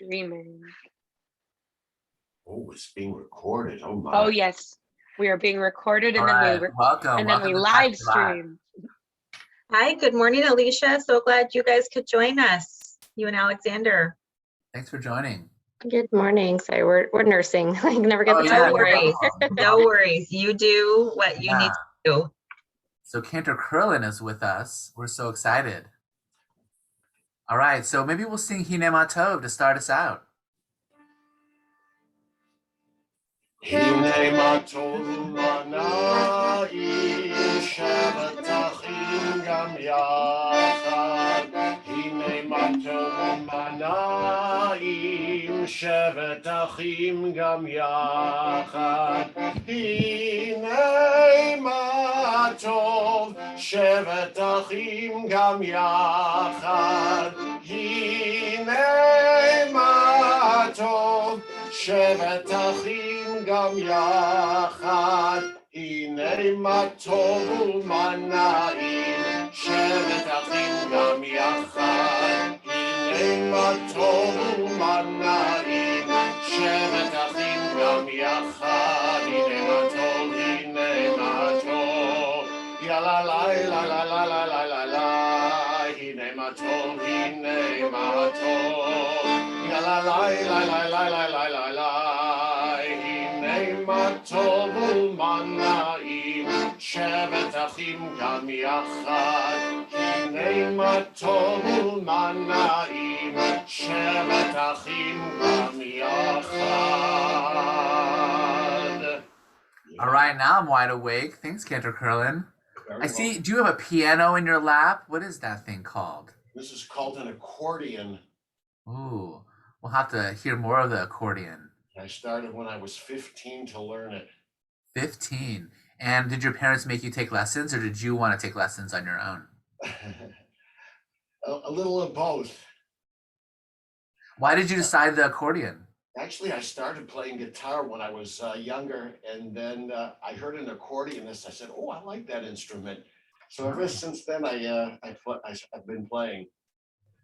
streaming. Oh, it's being recorded. Oh my. Oh yes, we are being recorded, and Welcome. then we live stream. Hi, good morning, Alicia. So glad you guys could join us, you and Alexander. Thanks for joining. Good morning. Sorry, we're nursing. I never get the time. No worries. No worries. You do what you need to do. So Cantor Curlin is with us. We're so excited. All right, so maybe we'll sing Hine Ma Tov to start us out. Hine ma tov mana'im shevet achim gam yachad. Hine ma tov mana'im shevet achim gam yachad. Hine ma tov shevet achim gam yachad. Hine ma tov shevet achim gam yachad. Hine ma tov u'mana'im shevet achim gam yachad. Hine ma tov u'mana'im shevet achim gam yachad. Hine ma tov, hine ma tov, ya la la la la la la la la la. Hine ma tov, hine ma tov, ya la la la la la la la la la. Hine ma tov u'mana'im shevet achim gam yachad. Hine ma tov u'mana'im shevet achim gam yachad. All right, now I'm wide awake. Thanks, Cantor Curlin. I see, do you have a piano in your lap? What is that thing called? This is called an accordion. Ooh, we'll have to hear more of the accordion. I started when I was 15 to learn it. 15. And did your parents make you take lessons, or did you want to take lessons on your own? A little of both. Why did you decide the accordion? Actually, I started playing guitar when I was younger, and then I heard an accordionist. I said, "Oh, I like that instrument." So ever since then, I've been playing.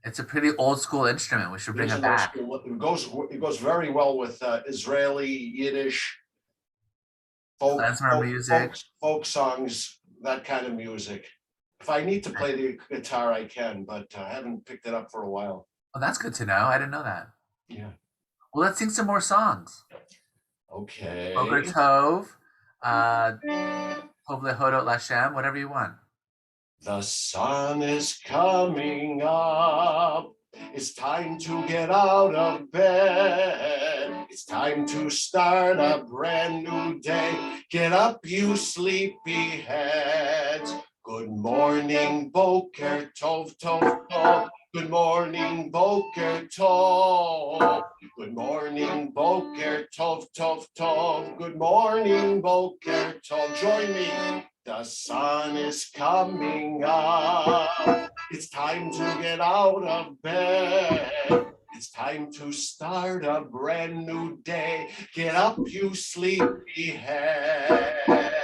It's a pretty old school instrument. We should bring it back. It goes very well with Israeli, Yiddish, folk songs, that kind of music. If I need to play the guitar, I can, but I haven't picked it up for a while. Oh, that's good to know. I didn't know that. Yeah. Well, let's sing some more songs. Okay. Boker Tov, Tov Lehodot Lashem, whatever you want. The sun is coming up. It's time to get out of bed. It's time to start a brand new day. Get up, you sleepy heads. Good morning, Boker Tov, Tov, Tov. Good morning, Boker Tov. Good morning, Boker Tov, Tov, Tov. Good morning, Boker Tov. Join me. The sun is coming up. It's time to get out of bed. It's time to start a brand new day. Get up, you sleepy head.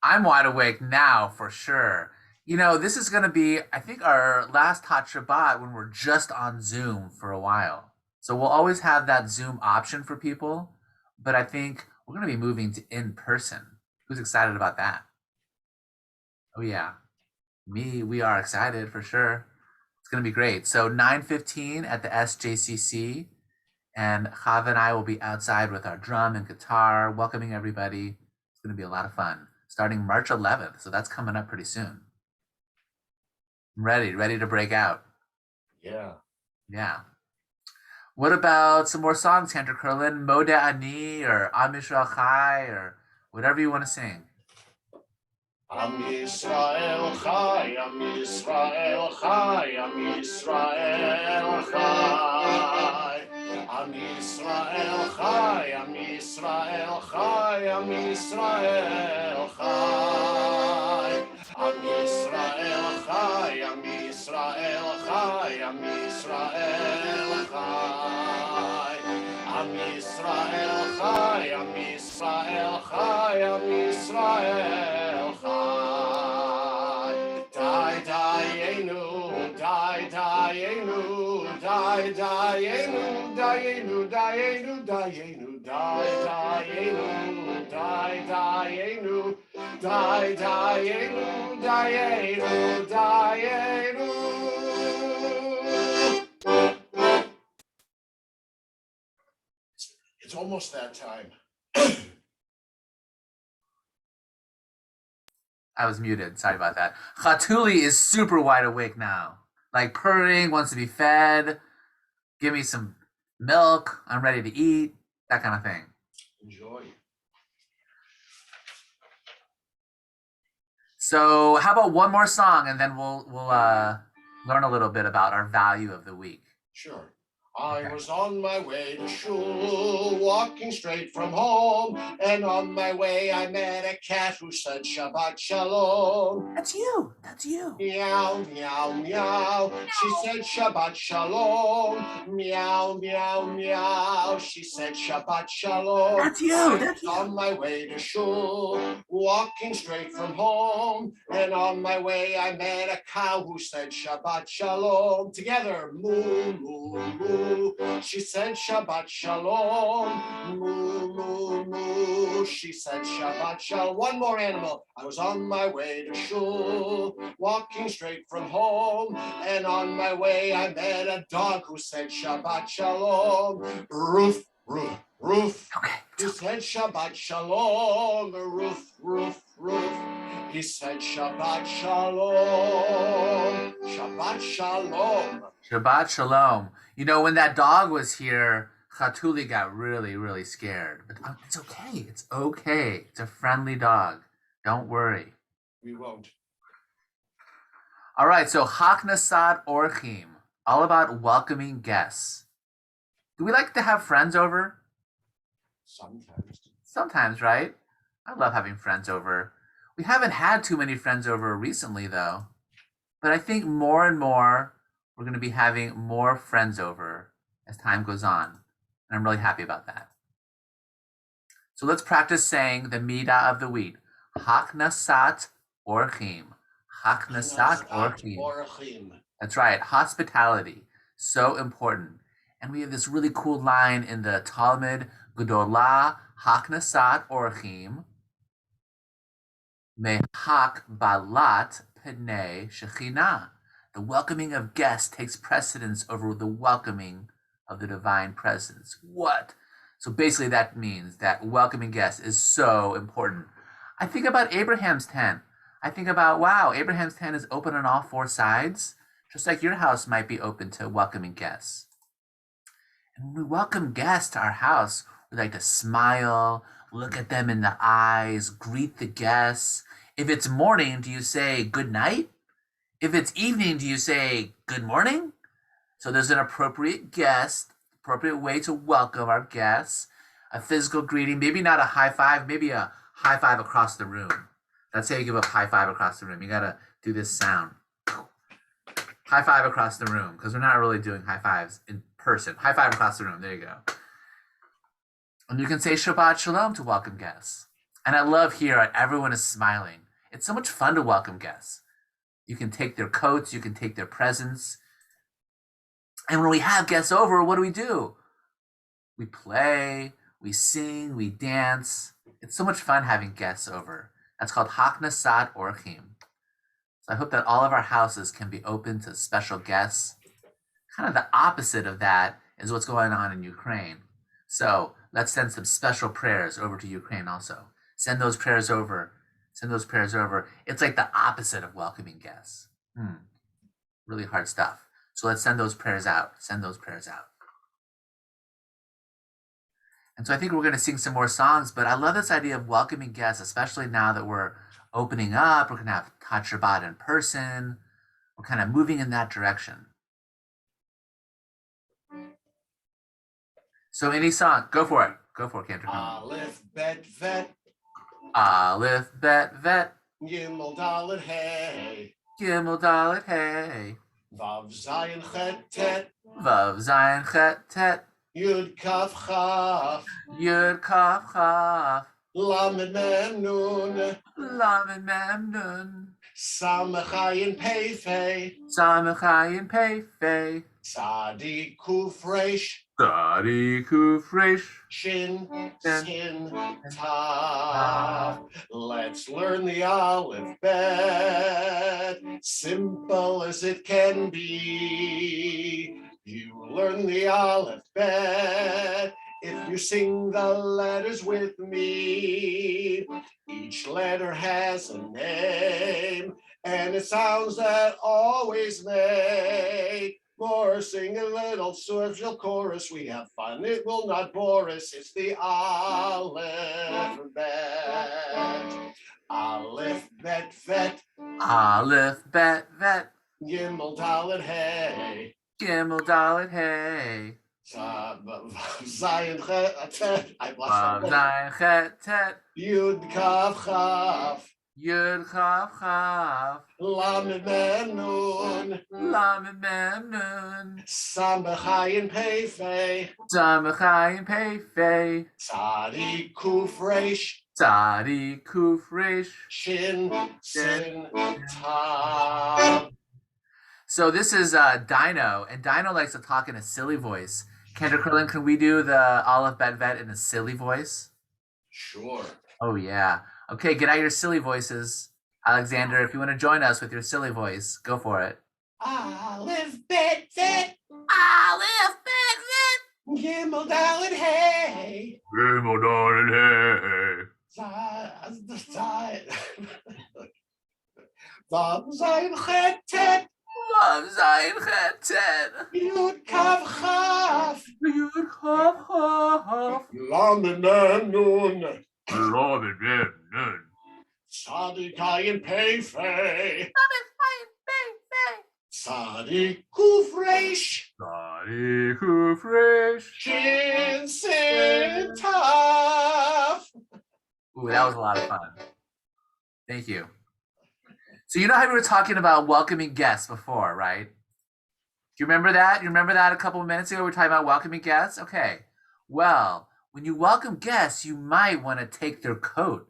I'm wide awake now for sure. You know, this is going to be, I think, our last Tot Shabbat when we're just on Zoom for a while. So we'll always have that Zoom option for people, but I think we're going to be moving to in person. Who's excited about that? Oh yeah, we are excited for sure. It's going to be great. So 9:15 at the SJCC, and Chava and I will be outside with our drum and guitar, welcoming everybody. It's going to be a lot of fun, starting March 11th. So that's coming up pretty soon. I'm ready to break out. Yeah. What about some more songs, Cantor Curlin? Moda Ani or Am Yisrael Chai or whatever you want to sing. Am Yisrael Chai, Am Yisrael Chai, Am Yisrael Chai. Am Yisrael Chai, Am Yisrael Chai, Am Yisrael Chai. Am Yisrael Chai, Am Yisrael Chai, Am Yisrael Chai. Am Yisrael Chai, Am Yisrael Chai, Am Yisrael Chai. Die, die, die, dayenu, dayenu, dayenu, dayenu, die, dayenu, die, dayenu, die, dayenu, dayenu, dayenu. It's almost that time. I was muted. Sorry about that. Chatuli is super wide awake now. Like purring, wants to be fed. Give me some milk. I'm ready to eat. That kind of thing. Enjoy. So how about one more song and then we'll learn a little bit about our value of the week. Sure. I was on my way to shul, walking straight from home, and on my way I met a cat who said Shabbat Shalom. That's you. That's you. Meow, meow, meow. She said Shabbat Shalom. Meow, meow, meow. She said Shabbat Shalom. That's you. That's you. On my way to shul, walking straight from home, and on my way I met a cow who said Shabbat Shalom. Together, moo, moo, moo. She said Shabbat Shalom. Moo, moo, moo. She said Shabbat Shalom. One more animal. I was on my way to shul, walking straight from home, and on my way I met a dog who said Shabbat Shalom. Roof, roof, roof. Okay. He said Shabbat Shalom. Roof, roof, roof. He said Shabbat Shalom. Shabbat Shalom. Shabbat Shalom. You know, when that dog was here, Chatuli got really, really scared. But it's okay. It's okay. It's a friendly dog. Don't worry. We won't. All right, so Haknasat Orchim, all about welcoming guests. Do we like to have friends over? Sometimes. Sometimes, right? I love having friends over. We haven't had too many friends over recently, though. But I think more and more, we're going to be having more friends over as time goes on. And I'm really happy about that. So let's practice saying the midah of the week. Haknasat Orchim. Haknasat Orchim. That's right. Hospitality. So important. And we have this really cool line in the Talmud, Gedolah Haknasat Orchim. Mehak balat pnei Shekhinah. The welcoming of guests takes precedence over the welcoming of the divine presence. What? So basically that means that welcoming guests is so important. I think about Abraham's tent. I think about, wow, Abraham's tent is open on all four sides, just like your house might be open to welcoming guests. And when we welcome guests to our house, we like to smile, look at them in the eyes, greet the guests. If it's morning, do you say good night? If it's evening, do you say good morning? So there's an appropriate way to welcome our guests. A physical greeting, maybe not a high five, maybe a high five across the room. That's how you give a high five across the room. You gotta do this sound. High five across the room, because we're not really doing high fives in person. High five across the room, there you go. And you can say Shabbat Shalom to welcome guests. And I love here, everyone is smiling. It's so much fun to welcome guests. You can take their coats, you can take their presents. And when we have guests over, what do? We play, we sing, we dance. It's so much fun having guests over. That's called Haknasat Orchim. So I hope that all of our houses can be open to special guests. Kind of the opposite of that is what's going on in Ukraine. So let's send some special prayers over to Ukraine also. Send those prayers over. Send those prayers over. It's like the opposite of welcoming guests. Really hard stuff. So let's send those prayers out. Send those prayers out. And so I think we're going to sing some more songs, but I love this idea of welcoming guests, especially now that we're opening up. We're going to have Tot Shabbat in person. We're kind of moving in that direction. So any song, go for it. Go for it, Cantor. Aleph, bet, vet. Aleph, bet, vet. Gimel, dalet, hey. Gimel, dalet, hey. Vav, zayin, chet, tet. Vav, zayin, chet, tet. Yud, kaf, chaf. Yud, kaf, chaf. Lamed, mem, nun. Lamed, mem, nun. Samachayin Pei Samachayin Pei Fei. Sadi Kufresh Sadi Kufresh. Shin Sin Tav. Let's learn the alphabet, simple as it can be. You learn the alphabet if you sing the letters with me. Each letter has a name, and it sounds that always make more. Sing a little social chorus. We have fun. It will not bore us. It's the alphabet. Aleph, bet, vet. Aleph, bet, vet. Gimel, dalet, hey. Gimel, dalet, hey. Zayin, chet. I Vav, lost zayin, chet, tet. Yud, kaf, chaf. Yud, chav, chav. Lamed, mem, nun. Lamed, mem, nun. Sambechayin, pei, fei. Samachayin Pei Fei. Tzadi, kuf, resh. Sadi Kufresh. Shin, sin, tav. So this is Dino, and Dino likes to talk in a silly voice. Kendra Curlin, can we do the Aleph Bet Vet in a silly voice? Sure. Oh yeah. Okay, get out your silly voices. Alexander, if you want to join us with your silly voice, go for it. Aleph, bet, vet. Aleph Bet Vet. Gimel, dalet, hey. Gimel, dalet, hey. Vav, zayin, chet, tet. Vav, zayin, chet, tet. Yud, kav, chaf. Yud, chav, chav. Lamed, mem, nun. Lamed, mem, nun. Tzadi, kayin, pei, fei. Samachayin Pei Fei. Tzadi, kuf, resh. Sadi Kufresh. Shin, sin, tav. Ooh, that was a lot of fun. Thank you. So you know how we were talking about welcoming guests before, right? Do you remember that? You remember that a couple of minutes ago? We were talking about welcoming guests? Okay. Well, when you welcome guests, you might want to take their coat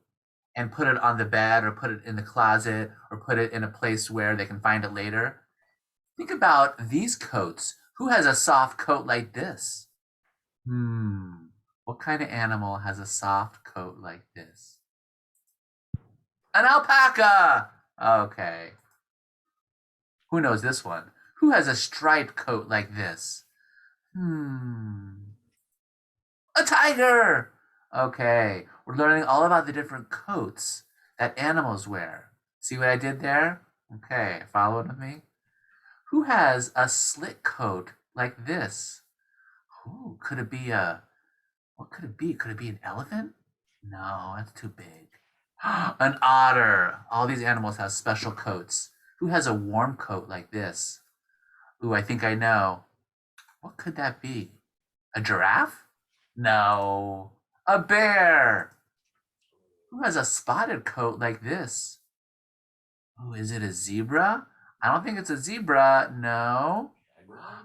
and put it on the bed or put it in the closet or put it in a place where they can find it later. Think about these coats. Who has a soft coat like this? What kind of animal has a soft coat like this? An alpaca! Okay. Who knows this one? Who has a striped coat like this? A tiger! Okay, we're learning all about the different coats that animals wear. See what I did there? Okay, follow it with me. Who has a slit coat like this? Ooh, could it be what could it be? Could it be an elephant? No, that's too big. An otter. All these animals have special coats. Who has a warm coat like this? Ooh, I think I know. What could that be? A giraffe? No. A bear. Who has a spotted coat like this? Oh, is it a zebra? I don't think it's a zebra. No.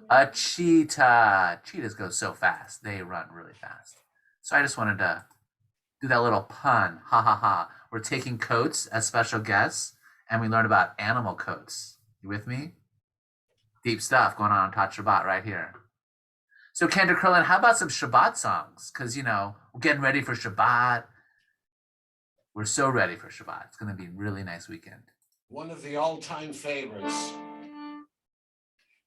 A cheetah. Cheetahs go so fast. They run really fast. So I just wanted to do that little pun. Ha ha ha. We're taking coats as special guests, and we learned about animal coats. You with me? Deep stuff going on Tot Shabbat right here. So Kendra Curlin, how about some Shabbat songs? Because, you know, we're getting ready for Shabbat. We're so ready for Shabbat. It's going to be a really nice weekend. One of the all-time favorites.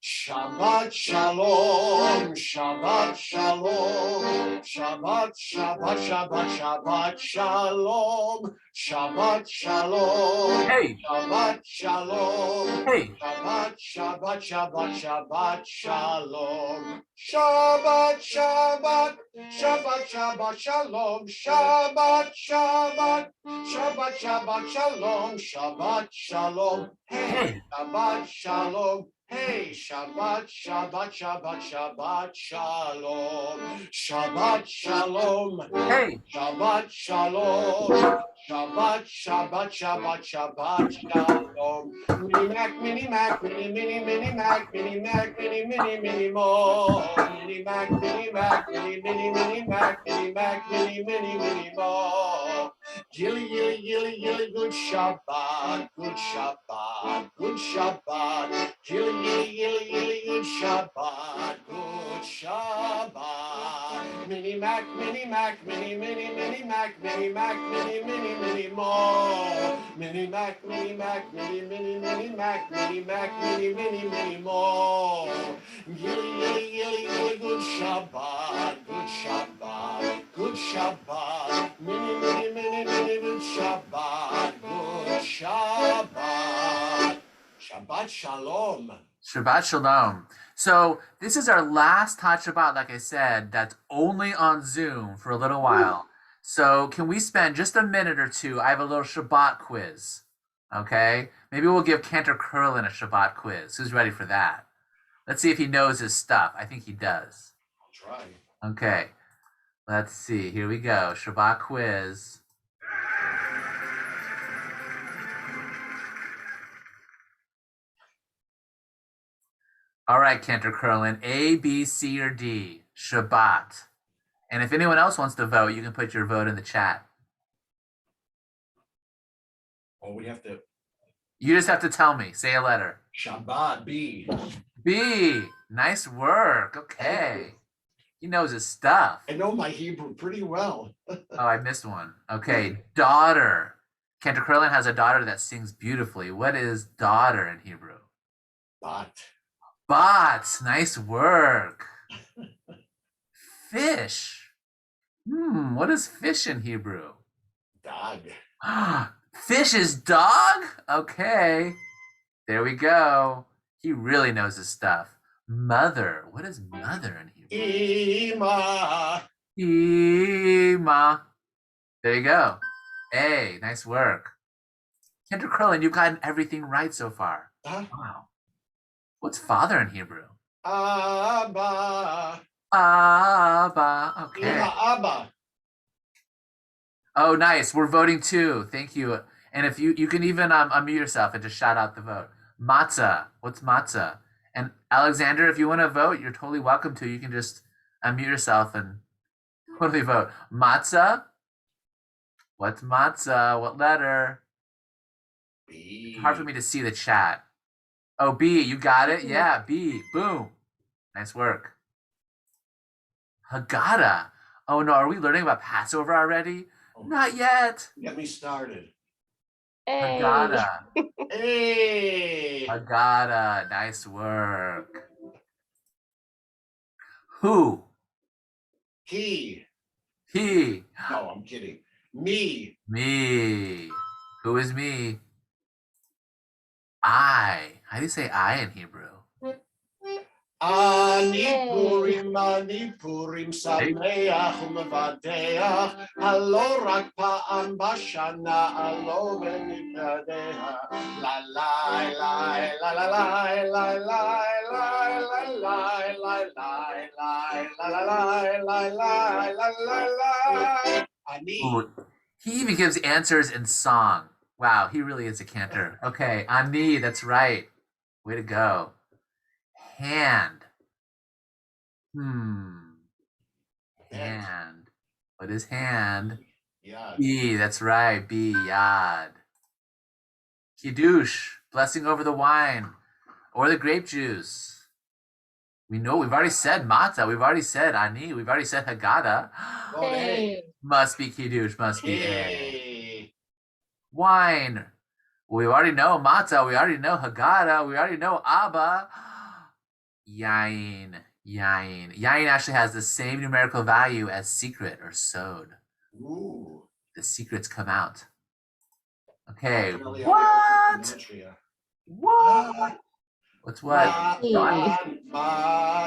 Shabbat Shalom, Shabbat Shalom, Shabbat, Shabbat, Shabbat, Shabbat Shalom, Shabbat Shalom, Hey, Shabbat Shalom, hey, Shabbat, Shabbat, Shabbat, Shabbat Shalom, Shabbat, Shabbat, Shabbat, Shabbat Shalom, Shabbat, Shabbat, Shabbat, Shabbat Shalom, Shabbat Shalom, hey, Shabbat Shalom. Hey, Shabbat, Shabbat, Shabbat, Shabbat, Shalom. Shabbat, Shalom. hey. Shabbat, Shalom. Shabbat, Shabbat, Shabbat, Shabbat, Shalom. Mini Mac, Mini Mac, Mini, Mini, Mini Mac, Mini Mac, Mini, Mini, Mini Mo. Mini Mac, Mini Mac, Mini, Mini, Mini Mac, Mini Mac, Mini, Mini, Mini Mo. Gilly, gilly, gilly, gilly, good Shabbat, good Shabbat, good Shabbat. Gilly, gilly, gilly, gilly, good Shabbat, good Shabbat. Mini Mac, Mini Mac, Mini, Mini, Mini Mac, Mini Mac, Mini, Mini, Mini more. Mini Mac, Mini Mac, Mini, Mini, Mini Mac, Mini Mac, Mini, Mini, Mini more. Gilly, gilly, gilly, gilly, good Shabbat, good Shabbat, good Shabbat. Mini, mini, mini, mini, good Shabbat, good Shabbat. Shabbat Shalom. Shabbat Shalom. So this is our last Tot Shabbat, like I said, that's only on Zoom for a little while. So can we spend just a minute or two? I have a little Shabbat quiz. Okay? Maybe we'll give Cantor Curlin a Shabbat quiz. Who's ready for that? Let's see if he knows his stuff. I think he does. I'll try. Okay. Let's see. Here we go. Shabbat quiz. All right, Cantor Curlin. A, B, C, or D. Shabbat. And if anyone else wants to vote, you can put your vote in the chat. Oh, we have to. You just have to tell me. Say a letter. Shabbat B. B. Nice work. Okay. He knows his stuff. I know my Hebrew pretty well. Oh, I missed one. Okay. Daughter. Cantor Curlin has a daughter that sings beautifully. What is daughter in Hebrew? Bat. Bat. Nice work. Fish. What is fish in Hebrew? Dog. Fish is dog? Okay. There we go. He really knows his stuff. Mother. What is mother in Hebrew? Ima. Ima. There you go. A. Nice work. Cantor Curlin, you've gotten everything right so far. Huh? Wow. What's father in Hebrew? Abba. Abba. Okay. Ima Abba. Oh, nice. We're voting too. Thank you. And if you can even unmute yourself and just shout out the vote. Matzah. What's matzah? And Alexander, if you want to vote, you're totally welcome to. You can just unmute yourself and totally vote. Matzah? What's matzah? What letter? B. Hard for me to see the chat. Oh, B. You got it? Yeah, B. Boom. Nice work. Haggadah. Oh, no. Are we learning about Passover already? Oh, Not yet. get me started. Hey. Haggadah. Hey. Haggadah. Nice work. Who? He. He. No, I'm kidding. Me. Me. Who is me? I. How do you say I in Hebrew? Ani Purim Sameach Umevadeach Halo Rak Pa'am Bashana Alo V'Nikadeha La la la la la la la la la la la la. Ani. Ooh, he even gives answers in song. Wow, he really is a cantor. Okay, Ani, that's right. Way to go. Hand. Hand. What is hand? Yeah. B, that's right. B, yad. Kiddush, blessing over the wine or the grape juice. We know we've already said matzah. We've already said ani. We've already said haggadah. Go ahead. Hey. Must be kiddush. Must be a. Hey. Wine. We already know matzah. We already know haggadah. We already know abba. Yain. Yain. Yain actually has the same numerical value as secret or sod. Ooh. The secrets come out. Okay. Really, What? gematria. What? What's what? Ma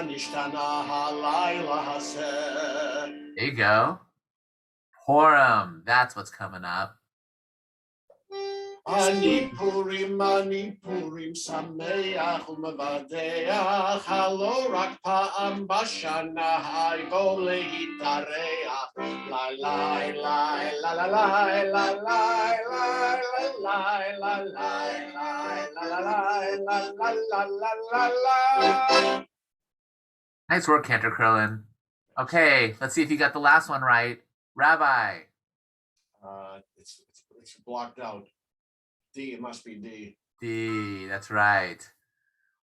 nishtana halayla haseh. There you go. Purim. That's what's coming up. Ani Purim Sameach Umevadeach Halo Rak Pa'am Bashana Hayvo Lehitareach La la la la la la la la la la la. Nice work, Cantor Curlin. Okay, let's see if you got the last one right. Rabbi. It's blocked out. D, it must be D. D, that's right.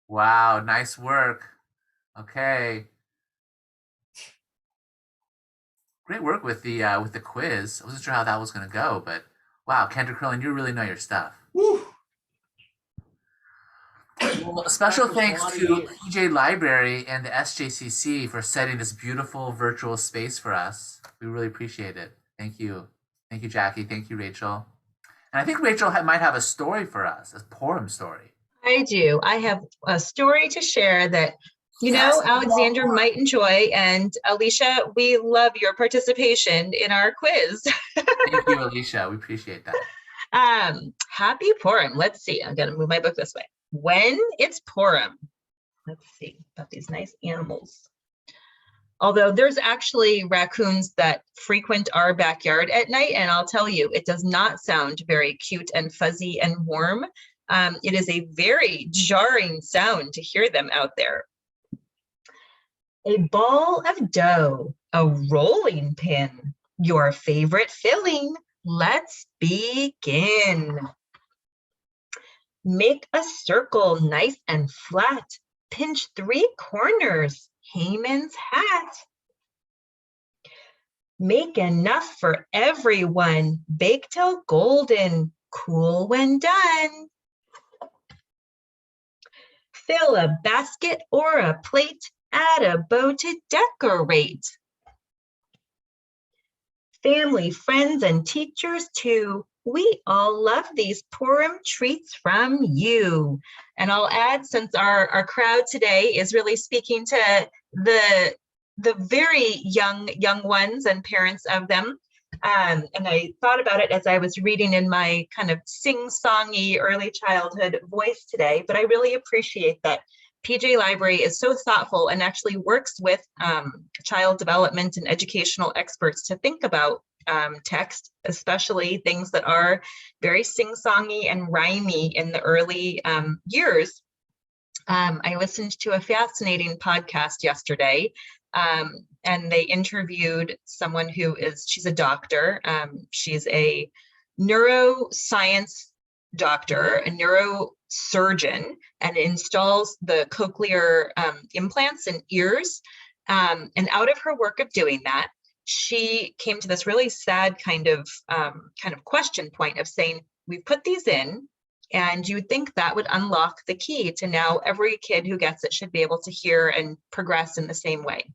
Wow, nice work. Okay. Great work with the quiz. I wasn't sure how that was gonna go, but wow, Kendra Curlin, you really know your stuff. Woo! Well, a special thanks to 28. PJ Library and the SJCC for setting this beautiful virtual space for us. We really appreciate it. Thank you. Thank you, Jackie. Thank you, Rachel. And I think Rachel might have a story for us, a poem story. I do. I have a story to share that, you Yes, know, Alexander might enjoy. And Alicia, we love your participation in our quiz. Thank you, Alicia. We appreciate that. Happy Purim. Let's see. I'm going to move my book this way. When it's Purim. Let's see about these nice animals. Although there's actually raccoons that frequent our backyard at night, and I'll tell you, it does not sound very cute and fuzzy and warm. It is a very jarring sound to hear them out there. A ball of dough, a rolling pin, your favorite filling. Let's begin. Make a circle nice and flat. Pinch 3 corners, Haman's hat. Make enough for everyone. Bake till golden, cool when done. Fill a basket or a plate, add a bow to decorate. Family, friends, and teachers too. We all love these Purim treats from you. And I'll add, since our crowd today is really speaking to the very young ones and parents of them. And I thought about it as I was reading in my kind of sing-songy early childhood voice today, but I really appreciate that PJ Library is so thoughtful and actually works with child development and educational experts to think about text, especially things that are very sing-songy and rhymey in the early years. I listened to a fascinating podcast yesterday, and they interviewed someone she's a doctor. She's a neuroscience doctor, a neurosurgeon, and installs the cochlear implants in ears. And out of her work of doing that, she came to this really sad kind of question point of saying, we've put these in, and you would think that would unlock the key to now every kid who gets it should be able to hear and progress in the same way.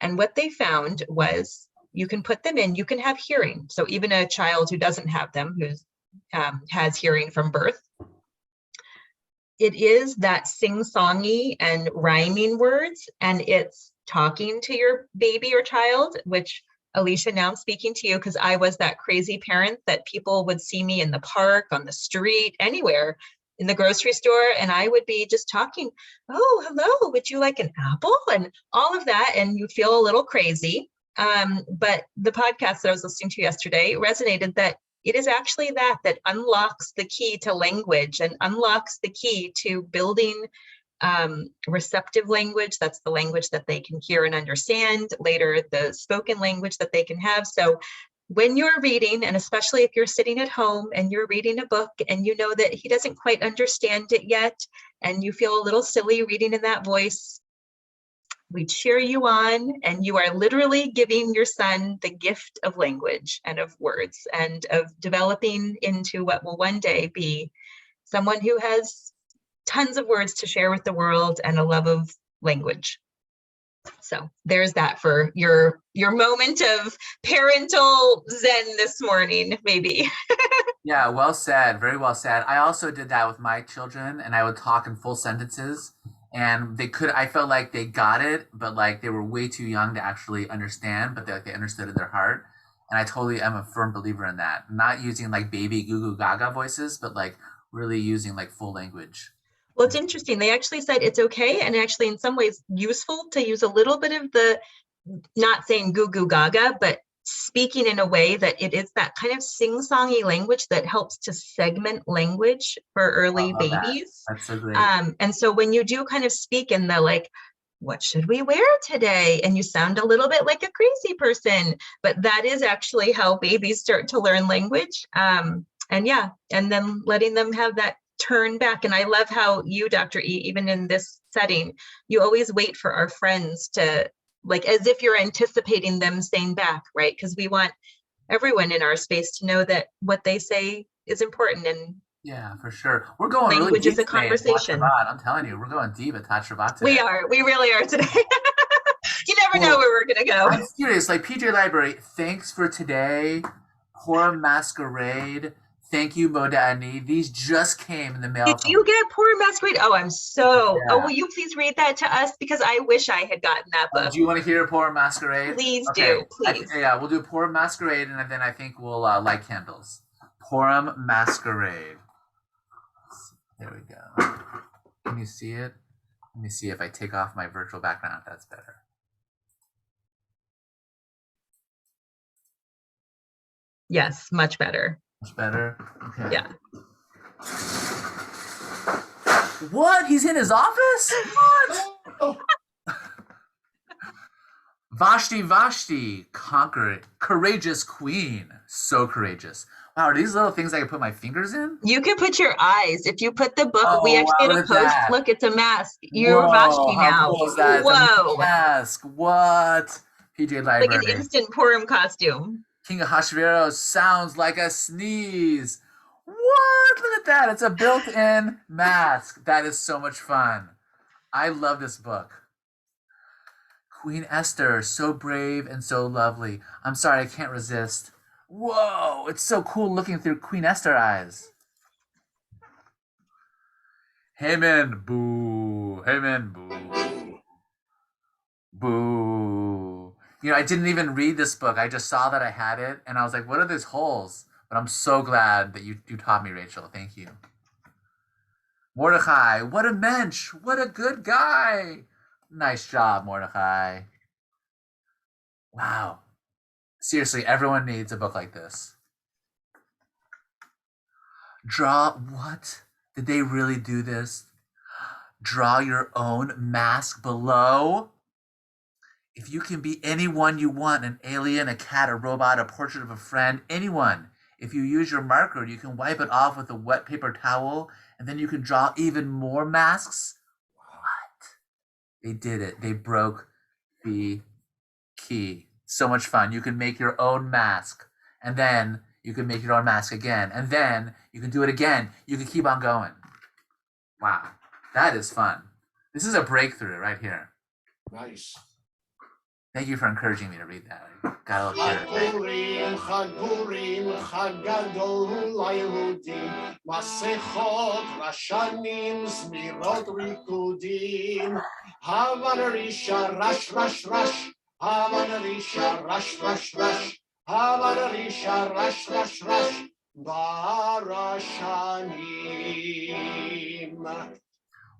And what they found was you can put them in, you can have hearing. So even a child who doesn't have them, who has hearing from birth, it is that sing-songy and rhyming words, and it's talking to your baby or child, which Alicia, now I'm speaking to you because I was that crazy parent that people would see me in the park, on the street, anywhere, in the grocery store, and I would be just talking, oh, hello, would you like an apple? And all of that, and you feel a little crazy. But the podcast that I was listening to yesterday resonated that it is actually that unlocks the key to language and unlocks the key to building receptive language. That's the language that they can hear and understand. Later, the spoken language that they can have. So when you're reading, and especially if you're sitting at home and you're reading a book and you know that he doesn't quite understand it yet, and you feel a little silly reading in that voice, we cheer you on, and you are literally giving your son the gift of language and of words and of developing into what will one day be someone who has tons of words to share with the world and a love of language. So there's that for your moment of parental zen this morning, maybe. Yeah, well said. Very well said. I also did that with my children, and I would talk in full sentences, and I felt like they got it, but like they were way too young to actually understand, but they understood in their heart. And I totally am a firm believer in that. Not using like baby goo goo gaga voices, but like really using like full language. Well, it's interesting. They actually said it's okay, and actually in some ways useful to use a little bit of the, not saying goo goo gaga, but speaking in a way that it is that kind of sing-songy language that helps to segment language for early babies. That's so great. And so when you do kind of speak in the like, what should we wear today? And you sound a little bit like a crazy person, but that is actually how babies start to learn language. And then letting them have that turn back. And I love how you, Dr. E, even in this setting, you always wait for our friends to, like, as if you're anticipating them saying back, right? Because we want everyone in our space to know that what they say is important. And yeah, for sure. We're going really language deep is a today at Tot conversation. Shabbat. I'm telling you, we're going deep at Tot Shabbat today. We really are today. You never know where we're gonna go. I'm serious. Like, PJ Library, thanks for today. Purim Masquerade. Thank you, Modani. These just came in the mail. Did you get Purim Masquerade? Oh, I'm so. Yeah. Oh, will you please read that to us? Because I wish I had gotten that book. Do you want to hear Purim Masquerade? Please do, please. Yeah, we'll do Purim Masquerade, and then I think we'll light candles. Purim Masquerade. There we go. Can you see it? Let me see if I take off my virtual background. That's better. Yes, much better. Much better? Okay. Yeah. What? He's in his office? What? Vashti, courageous queen. So courageous. Wow, are these little things I can put my fingers in? You can put your eyes. If you put the book, we actually had a post. That. Look, it's a mask. You're Vashti now. Cool is that? Whoa. Mask. What? PJ Library. Like an instant Purim costume. King Ahasuerus sounds like a sneeze. What? Look at that. It's a built-in mask. That is so much fun. I love this book. Queen Esther, so brave and so lovely. I'm sorry, I can't resist. Whoa, it's so cool looking through Queen Esther eyes. Haman, boo. Haman, boo. Boo. You know, I didn't even read this book. I just saw that I had it, and I was like, what are these holes? But I'm so glad that you taught me, Rachel. Thank you. Mordecai, what a mensch. What a good guy. Nice job, Mordecai. Wow. Seriously, everyone needs a book like this. What? Did they really do this? Draw your own mask below. If you can be anyone you want, an alien, a cat, a robot, a portrait of a friend, anyone. If you use your marker, you can wipe it off with a wet paper towel, and then you can draw even more masks. What? They did it. They broke the key. So much fun. You can make your own mask, and then you can make your own mask again, and then you can do it again. You can keep on going. Wow. That is fun. This is a breakthrough right here. Nice. Thank you for encouraging me to read that. I got a little scared. Chag Purim, Chag Gadol LaYehudim, Masechot, Rashanim, Zmirot, Rikudim, Havan Risha, Rash, Rash, Rash, Havan Risha, Rash, Rash, Rash, Havan Risha, Rash, Rash, Rash, Barashanim.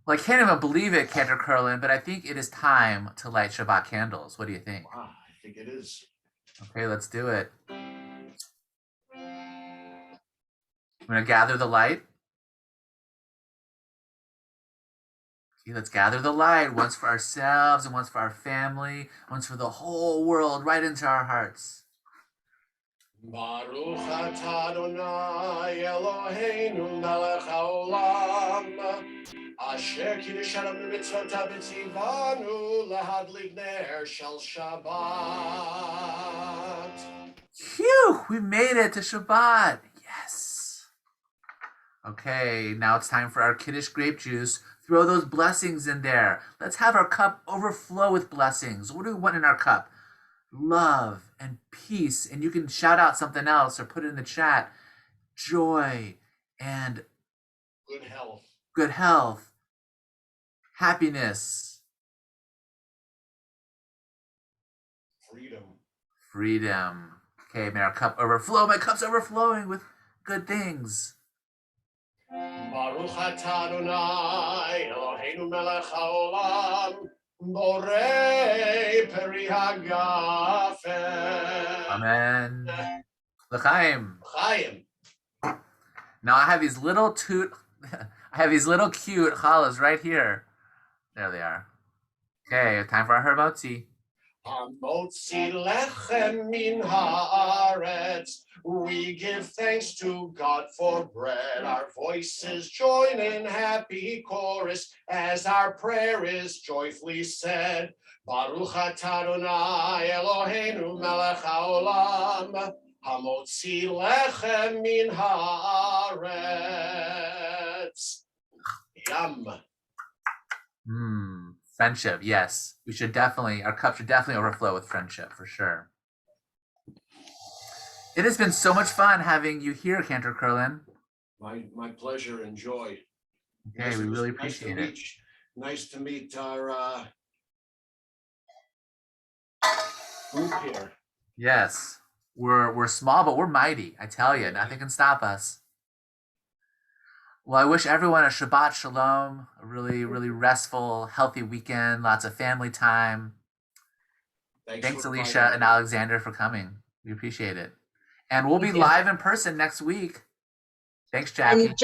Well, I can't even believe it, Cantor Curlin, but I think it is time to light Shabbat candles. What do you think? Wow, I think it is. Okay, let's do it. I'm going to gather the light. Okay, let's gather the light, once for ourselves and once for our family, once for the whole world, right into our hearts. Baruch atah Adonai Eloheinu melech haolam asher kiddeshanu b'mitzvotav v'tzivanu lehadlik ner shel Shabbat. Phew, we made it to Shabbat. Yes. Okay, now it's time for our Kiddush grape juice. Throw those blessings in there. Let's have our cup overflow with blessings. What do we want in our cup? Love and peace, and you can shout out something else or put it in the chat. Joy and Good health. Happiness. Freedom. Okay, may our cup overflow. My cup's overflowing with good things. Baruch atah Adonai Eloheinu melech haolam borei peri hagafen. Amen. L'chaim. Chaim. Now I have these little cute challahs right here. There they are. Okay, time for our Hermotzi. Hamotzi lechem min haaretz. We give thanks to God for bread. Our voices join in happy chorus as our prayer is joyfully said. Baruch atah Adonai Eloheinu melech haolam. Hamotzi lechem min haaretz. Yum. Friendship, yes. Our cup should definitely overflow with friendship, for sure. It has been so much fun having you here, Cantor Curlin. My pleasure and joy. Okay, we really appreciate it. Nice to meet our group here. Yes, we're small, but we're mighty. I tell you, nothing can stop us. Well, I wish everyone a Shabbat Shalom, a really, really restful, healthy weekend, lots of family time. Thanks Alicia and Alexander, for coming. We appreciate it. And we'll be live in person next week. Thanks, Jackie. And Jack